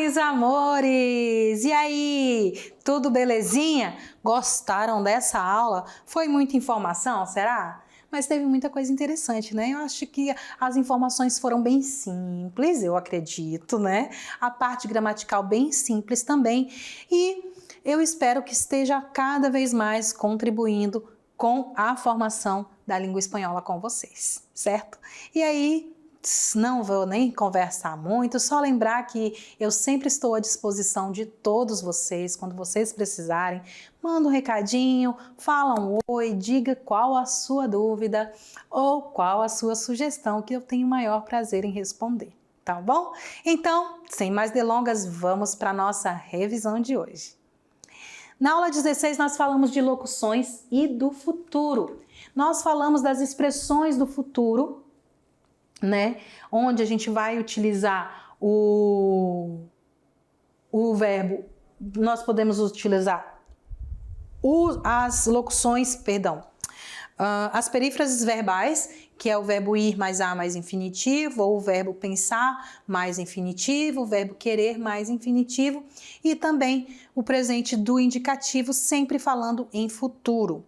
meus amores! E aí, tudo belezinha? Gostaram dessa aula? Foi muita informação, será? Mas teve muita coisa interessante, né? Eu acho que as informações foram bem simples, eu acredito, né? A parte gramatical bem simples também. E eu espero que esteja cada vez mais contribuindo com a formação da língua espanhola com vocês, certo? E aí, não vou nem conversar muito, só lembrar que eu sempre estou à disposição de todos vocês, quando vocês precisarem, manda um recadinho, fala um oi, diga qual a sua dúvida ou qual a sua sugestão, que eu tenho o maior prazer em responder, tá bom? Então, sem mais delongas, vamos para a nossa revisão de hoje. Na aula 16 nós falamos de locuções e do futuro. Nós falamos das expressões do futuro, né? Onde a gente vai utilizar o verbo, nós podemos utilizar as locuções, as perífrases verbais, que é o verbo ir mais a mais infinitivo, ou o verbo pensar mais infinitivo, o verbo querer mais infinitivo, e também o presente do indicativo, sempre falando em futuro.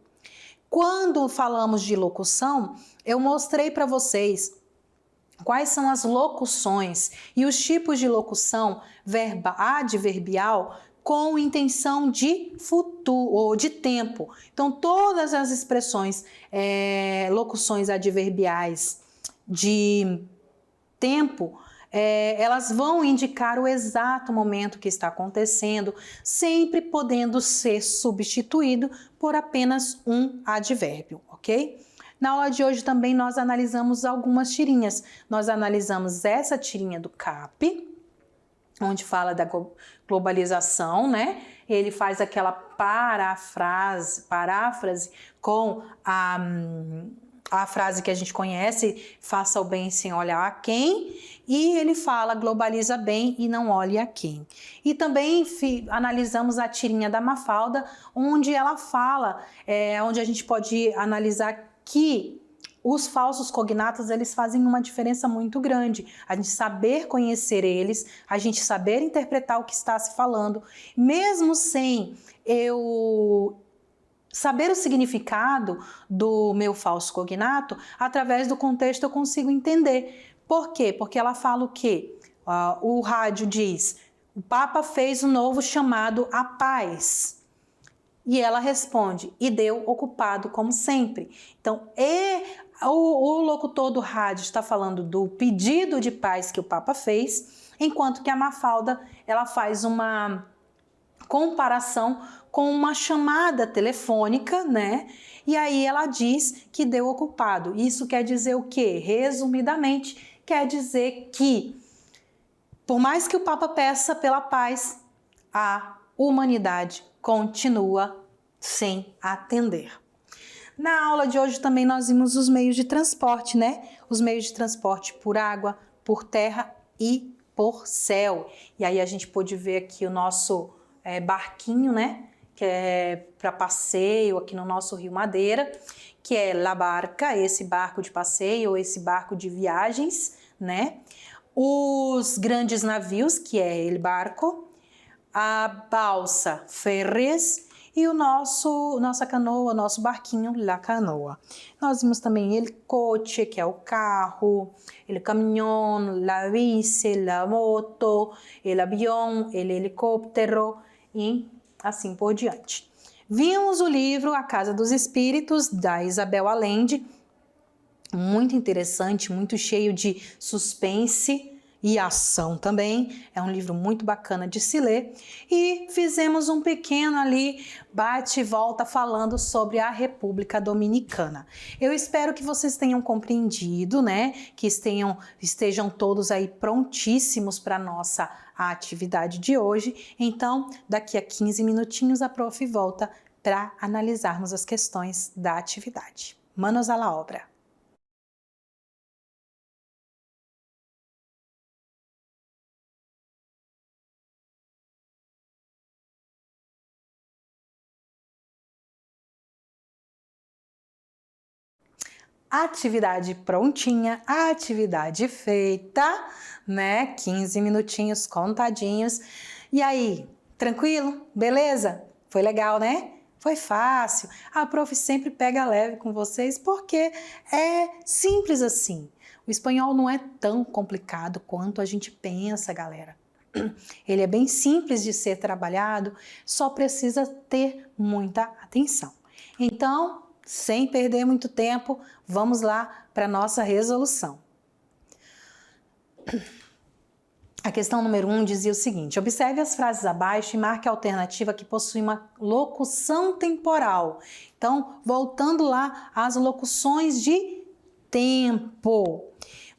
Quando falamos de locução, eu mostrei para vocês quais são as locuções e os tipos de locução adverbial com intenção de futuro ou de tempo. Então, todas as expressões, locuções adverbiais de tempo, elas vão indicar o exato momento que está acontecendo, sempre podendo ser substituído por apenas um advérbio, ok? Na aula de hoje também nós analisamos algumas tirinhas. Nós analisamos essa tirinha do CAP, onde fala da globalização, né? Ele faz aquela paráfrase com a frase que a gente conhece, faça o bem sem olhar a quem, e ele fala globaliza bem e não olhe a quem. E também analisamos a tirinha da Mafalda, onde ela fala, onde a gente pode analisar que os falsos cognatos, eles fazem uma diferença muito grande. A gente saber conhecer eles, a gente saber interpretar o que está se falando, mesmo sem eu saber o significado do meu falso cognato, através do contexto eu consigo entender. Por quê? Porque ela fala o quê? O rádio diz, o Papa fez um novo chamado à paz. E ela responde, e deu ocupado como sempre. Então, o locutor do rádio está falando do pedido de paz que o Papa fez, enquanto que a Mafalda, ela faz uma comparação com uma chamada telefônica, né? E aí ela diz que deu ocupado. Isso quer dizer o quê? Resumidamente, quer dizer que, por mais que o Papa peça pela paz, a humanidade continua sem atender. Na aula de hoje também nós vimos os meios de transporte, né? Os meios de transporte por água, por terra e por céu. E aí a gente pôde ver aqui o nosso barquinho, né? Que é para passeio aqui no nosso Rio Madeira, que é La Barca, esse barco de passeio ou esse barco de viagens, né? Os grandes navios, que é El Barco, a balsa Ferries e nossa canoa, nosso barquinho La Canoa. Nós vimos também el coche, que é o carro, el camión, la bici, la moto, el avião, el helicóptero e assim por diante. Vimos o livro A Casa dos Espíritos, da Isabel Allende, muito interessante, muito cheio de suspense e ação também, é um livro muito bacana de se ler, e fizemos um pequeno ali bate e volta falando sobre a República Dominicana. Eu espero que vocês tenham compreendido, né, que estejam todos aí prontíssimos para a nossa atividade de hoje. Então, daqui a 15 minutinhos a prof volta para analisarmos as questões da atividade. Manos à la obra! atividade prontinha, atividade feita, né? 15 minutinhos contadinhos. E aí, tranquilo? Beleza? Foi legal, né? Foi fácil. A prof sempre pega leve com vocês porque é simples assim. O espanhol não é tão complicado quanto a gente pensa, galera. Ele é bem simples de ser trabalhado, só precisa ter muita atenção. Então, sem perder muito tempo, vamos lá para a nossa resolução. A questão número 1 dizia o seguinte: observe as frases abaixo e marque a alternativa que possui uma locução temporal. Então, voltando lá às locuções de tempo.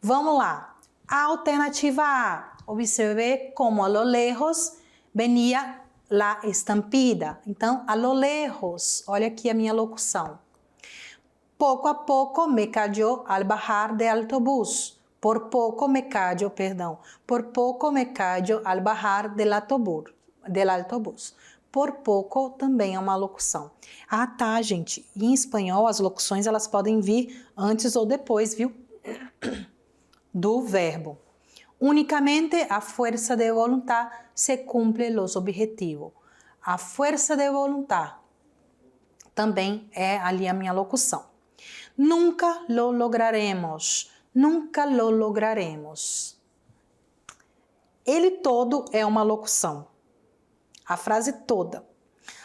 Vamos lá. A alternativa A. Observe como a lo lejos venía la estampida. Então, a lo lejos. Olha aqui a minha locução. Poco a poco me cayó al bajar de autobús. Por pouco me callo, perdão. Por pouco me callo al bajar del autobús. Por pouco também é uma locução. Ah, tá, gente. Em espanhol, as locuções elas podem vir antes ou depois, viu? Do verbo. Únicamente a fuerza de voluntad se cumple los objetivos. A força de voluntad também é ali a minha locução. Nunca lo lograremos. Nunca lo lograremos. Ele todo é uma locução. A frase toda.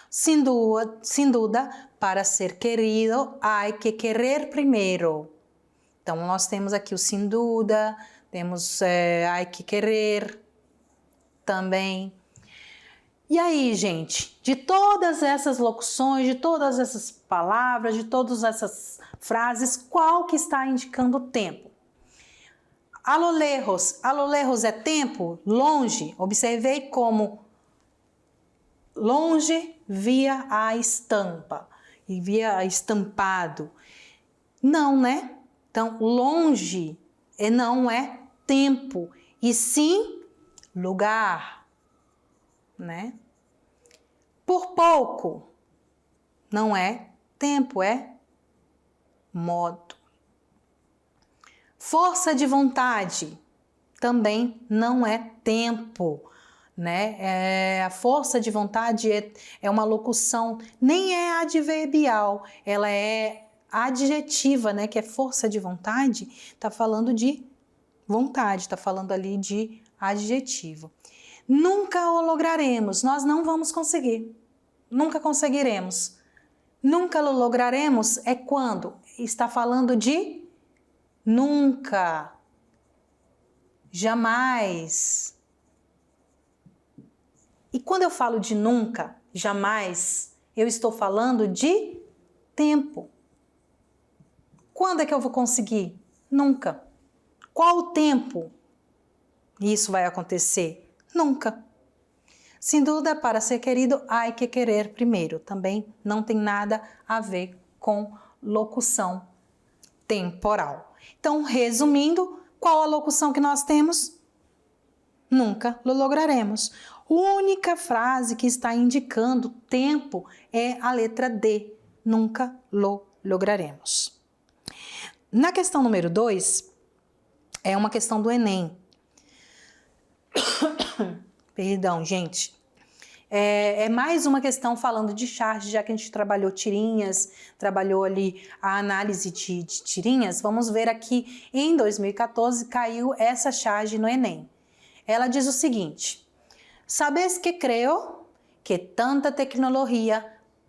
Sin duda, para ser querido, hay que querer primeiro. Então, nós temos aqui o sin duda, temos hay que querer também. E aí, gente, de todas essas locuções, de todas essas palavras, de todas essas frases, qual que está indicando o tempo? A lo lejos é tempo, longe. Observei como longe via a estampa e via estampado. Não, né? Então, longe não é tempo, e sim lugar, né? Por pouco não é tempo, é modo. Força de vontade também não é tempo, né? A força de vontade é uma locução, nem é adverbial, ela é adjetiva, né? Que é força de vontade, tá falando de vontade, tá falando ali de adjetivo. Nunca o lograremos, nós não vamos conseguir, nunca conseguiremos. Nunca o lograremos é quando está falando de nunca, jamais. E quando eu falo de nunca, jamais, eu estou falando de tempo. Quando é que eu vou conseguir? Nunca. Qual o tempo isso vai acontecer? Nunca. Sem dúvida, para ser querido, há que querer primeiro. Também não tem nada a ver com locução temporal. Então, resumindo, qual a locução que nós temos? Nunca lo lograremos. A única frase que está indicando tempo é a letra D. Nunca lo lograremos. Na questão número 2, é uma questão do Enem. Perdão, gente. É mais uma questão falando de charge, já que a gente trabalhou tirinhas, trabalhou ali a análise de tirinhas. Vamos ver aqui, em 2014, caiu essa charge no Enem. Ela diz o seguinte: sabes que creo que tanta tecnologia,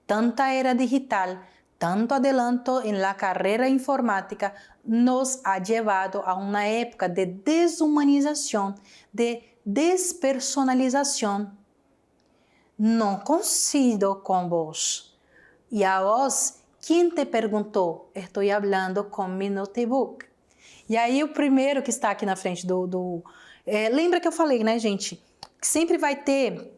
tanta era digital, tanto adelanto en la carrera informática nos ha llevado a una época de deshumanización, de despersonalización. Não coincido com vos. E a vos, quem te perguntou? Estou falando com meu notebook. E aí o primeiro que está aqui na frente lembra que eu falei, né, gente? Que sempre vai ter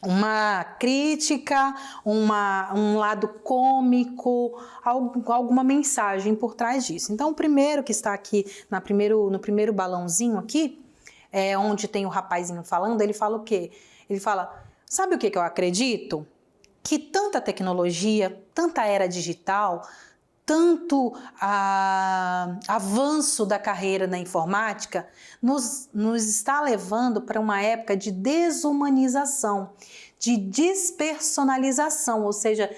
uma crítica, um lado cômico, alguma mensagem por trás disso. Então, o primeiro que está aqui no primeiro balãozinho aqui, onde tem o rapazinho falando, ele fala o quê? Ele fala: sabe o que eu acredito? Que tanta tecnologia, tanta era digital, tanto avanço da carreira na informática nos está levando para uma época de desumanização, de despersonalização, ou seja,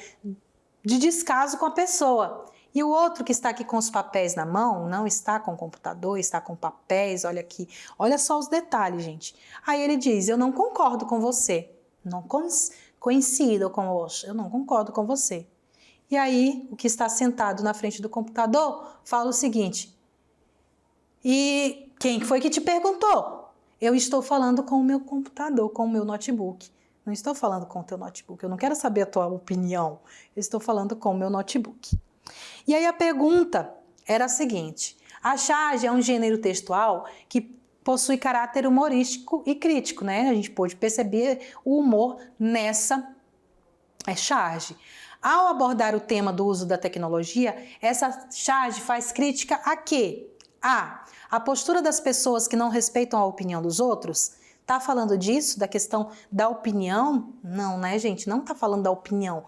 de descaso com a pessoa. E o outro que está aqui com os papéis na mão, não está com o computador, está com papéis, olha aqui, olha só os detalhes, gente. Aí ele diz, eu não concordo com você, não coincido com você, eu não concordo com você. E aí, o que está sentado na frente do computador fala o seguinte, e quem foi que te perguntou? Eu estou falando com o meu computador, com o meu notebook. Não estou falando com o teu notebook, eu não quero saber a tua opinião, eu estou falando com o meu notebook. E aí a pergunta era a seguinte, a charge é um gênero textual que possui caráter humorístico e crítico, né? A gente pôde perceber o humor nessa charge. Ao abordar o tema do uso da tecnologia, essa charge faz crítica a quê? A postura das pessoas que não respeitam a opinião dos outros. Tá falando disso, da questão da opinião? Não, né, gente? Não tá falando da opinião,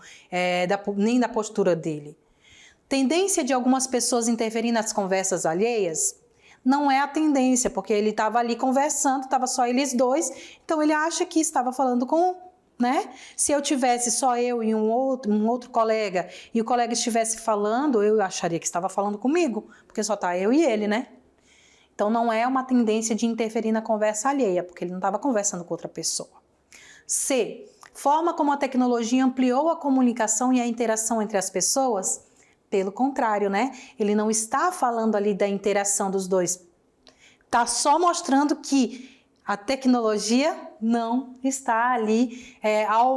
nem da postura dele. Tendência de algumas pessoas interferir nas conversas alheias? Não é a tendência, porque ele estava ali conversando, estava só eles dois, então ele acha que estava falando com, né? Se eu tivesse só eu e um outro colega, e o colega estivesse falando, eu acharia que estava falando comigo, porque só está eu e ele, né? Então não é uma tendência de interferir na conversa alheia, porque ele não estava conversando com outra pessoa. C. Forma como a tecnologia ampliou a comunicação e a interação entre as pessoas? Pelo contrário, né? Ele não está falando ali da interação dos dois. Está só mostrando que a tecnologia não está ali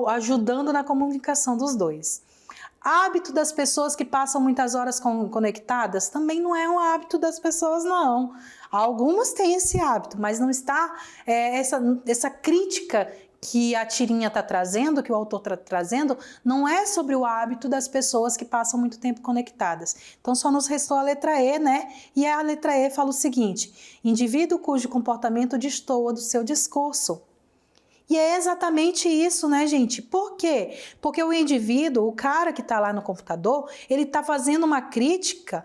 ajudando na comunicação dos dois. Hábito das pessoas que passam muitas horas conectadas também não é um hábito das pessoas, não. Algumas têm esse hábito, mas não está essa crítica que a tirinha está trazendo, que o autor está trazendo, não é sobre o hábito das pessoas que passam muito tempo conectadas. Então só nos restou a letra E, né? E a letra E fala o seguinte, indivíduo cujo comportamento destoa do seu discurso. E é exatamente isso, né, gente? Por quê? Porque o indivíduo, o cara que está lá no computador, ele está fazendo uma crítica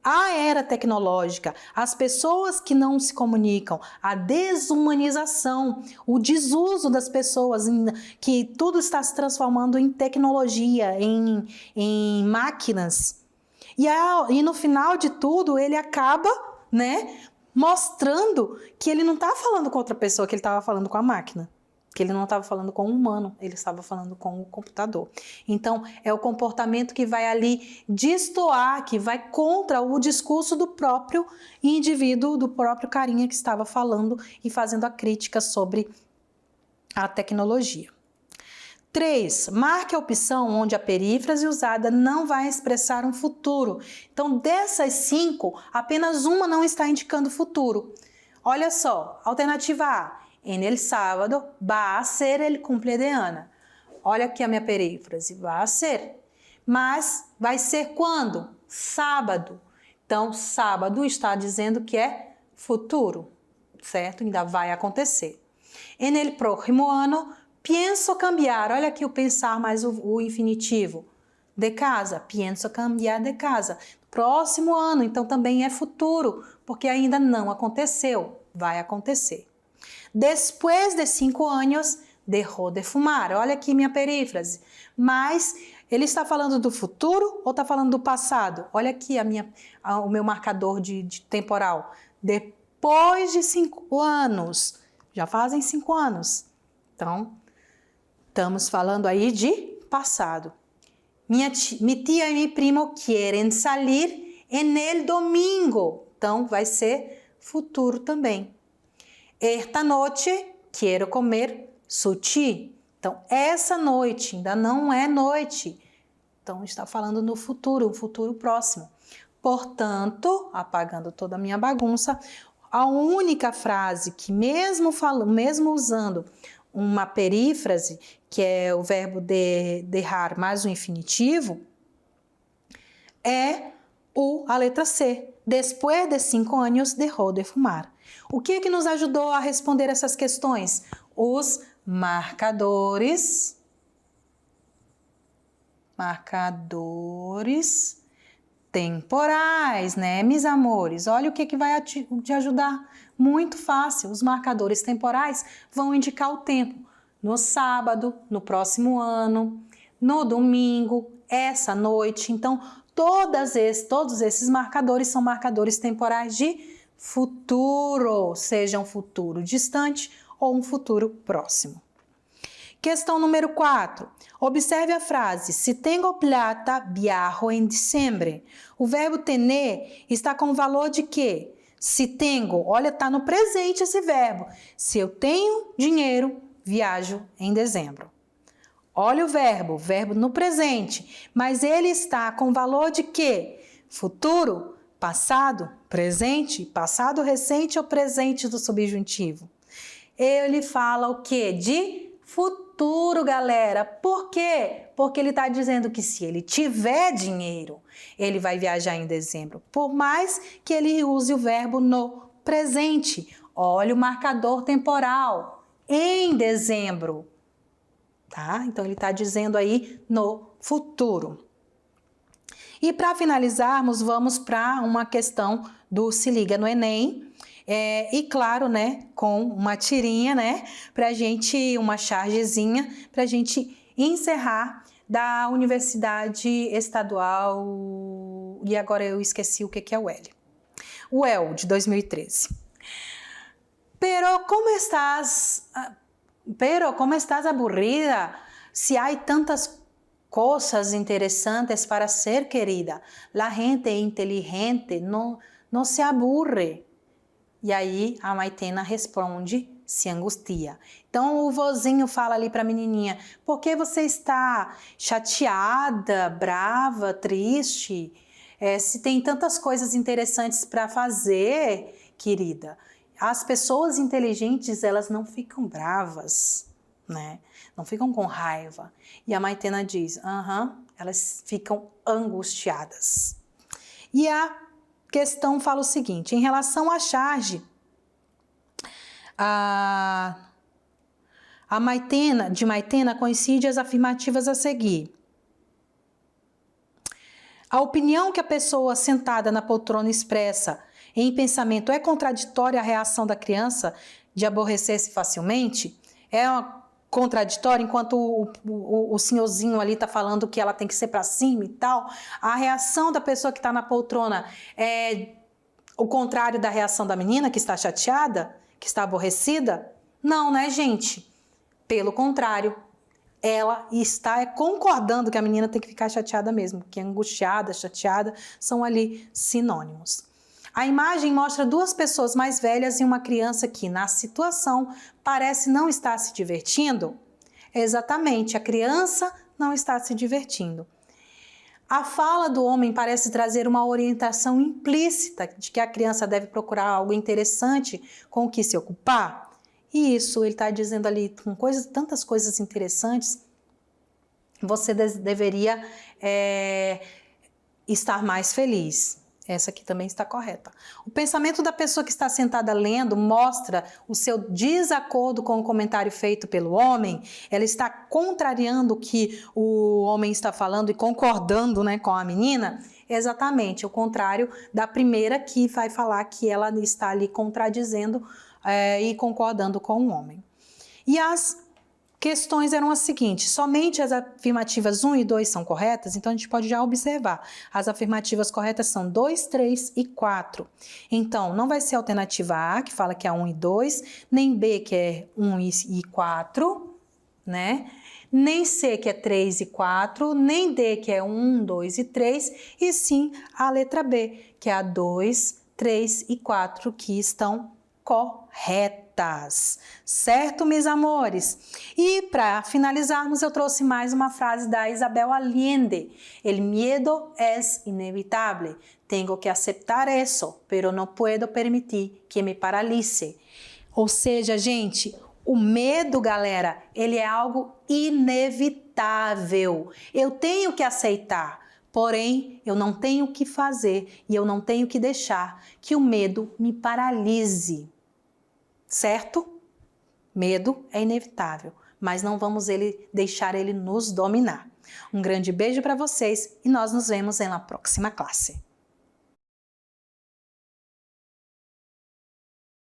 à era tecnológica, às pessoas que não se comunicam, à desumanização, o desuso das pessoas, que tudo está se transformando em tecnologia, em máquinas. E no final de tudo, ele acaba, né, mostrando que ele não está falando com outra pessoa, que ele estava falando com a máquina. Que ele não estava falando com o humano, ele estava falando com o computador. Então, é o comportamento que vai ali destoar, que vai contra o discurso do próprio indivíduo, do próprio carinha que estava falando e fazendo a crítica sobre a tecnologia. 3. Marque a opção onde a perífrase usada não vai expressar um futuro. Então, dessas 5, apenas uma não está indicando futuro. Olha só, alternativa A. En el sábado va a ser el cumple de Ana. Olha aqui a minha perífrase, vai a ser. Mas vai ser quando? Sábado. Então, sábado está dizendo que é futuro, certo? Ainda vai acontecer. En el próximo ano, pienso cambiar. Olha aqui o pensar mais o infinitivo. De casa, pienso cambiar de casa. Próximo ano, então também é futuro, porque ainda não aconteceu, vai acontecer. Depois de 5 anos, deixou de fumar. Olha aqui minha perífrase. Mas ele está falando do futuro ou está falando do passado? Olha aqui o meu marcador de temporal. Depois de 5 anos. Já fazem 5 anos. Então, estamos falando aí de passado. Mi tia e mi primo querem salir en el domingo. Então, vai ser futuro também. Esta noite quero comer sushi. Então, essa noite ainda não é noite. Então, está falando no futuro, um futuro próximo. Portanto, apagando toda a minha bagunça, a única frase que mesmo usando uma perífrase, que é o verbo derrar mais o infinitivo, é a letra C. Depois de 5 anos, deixou de fumar. O que que nos ajudou a responder essas questões? Os marcadores temporais, né, meus amores? Olha o que vai te ajudar. Muito fácil. Os marcadores temporais vão indicar o tempo. No sábado, no próximo ano, no domingo, essa noite. Então, todos esses marcadores são marcadores temporais de futuro, seja um futuro distante ou um futuro próximo. Questão número 4. Observe a frase: se tenho plata, viajo em diciembre. O verbo tener está com o valor de quê? Se tenho, olha, está no presente esse verbo. Se eu tenho dinheiro, viajo em dezembro. Olha o verbo no presente, mas ele está com valor de quê? Futuro, passado, presente, passado recente ou presente do subjuntivo. Ele fala o quê? De futuro, galera. Por quê? Porque ele está dizendo que se ele tiver dinheiro, ele vai viajar em dezembro. Por mais que ele use o verbo no presente. Olha o marcador temporal. Em dezembro. Tá? Então, ele está dizendo aí no futuro. E para finalizarmos, vamos para uma questão do Se Liga no Enem. E claro, né, com uma tirinha, né, uma chargezinha, para a gente encerrar da Universidade Estadual, e agora eu esqueci o que é o L. O EL, de 2013. Pero como estás aburrida? Si hay tantas cosas interesantes para ser querida. La gente inteligente no se aburre. E aí a Maitena responde, se angustia. Então o vozinho fala ali para a menininha: por que você está chateada, brava, triste? Se tem tantas coisas interessantes para fazer, querida. As pessoas inteligentes, elas não ficam bravas, né? Não ficam com raiva. E a Maitena diz, elas ficam angustiadas. E a questão fala o seguinte: em relação à charge, de Maitena coincide as afirmativas a seguir. A opinião que a pessoa sentada na poltrona expressa em pensamento é contraditória à reação da criança de aborrecer-se facilmente? É contraditório, enquanto o senhorzinho ali está falando que ela tem que ser para cima e tal. A reação da pessoa que está na poltrona é o contrário da reação da menina que está chateada, que está aborrecida? Não, né, gente? Pelo contrário, ela está concordando que a menina tem que ficar chateada mesmo, porque angustiada, chateada são ali sinônimos. A imagem mostra duas pessoas mais velhas e uma criança que, na situação, parece não estar se divertindo. Exatamente, a criança não está se divertindo. A fala do homem parece trazer uma orientação implícita de que a criança deve procurar algo interessante com o que se ocupar. E isso, ele está dizendo ali, com tantas coisas interessantes, você deveria estar mais feliz. Essa aqui também está correta. O pensamento da pessoa que está sentada lendo mostra o seu desacordo com o comentário feito pelo homem. Ela está contrariando o que o homem está falando e concordando, né, com a menina. Exatamente, o contrário da primeira, que vai falar que ela está ali contradizendo e concordando com o homem. E as questões eram as seguintes: somente as afirmativas 1 e 2 são corretas, então a gente pode já observar. As afirmativas corretas são 2, 3 e 4. Então, não vai ser a alternativa A, que fala que é 1 e 2, nem B, que é 1 e 4, né? Nem C, que é 3 e 4, nem D, que é 1, 2 e 3, e sim a letra B, que é a 2, 3 e 4, que estão corretas, certo, meus amores? E para finalizarmos, eu trouxe mais uma frase da Isabel Allende: el miedo es inevitable, tengo que aceptar eso, pero no puedo permitir que me paralice. Ou seja, gente, o medo, galera, ele é algo inevitável, eu tenho que aceitar. Porém, eu não tenho que fazer e eu não tenho que deixar que o medo me paralise. Certo? Medo é inevitável, mas não vamos deixar ele nos dominar. Um grande beijo para vocês e nós nos vemos na próxima classe.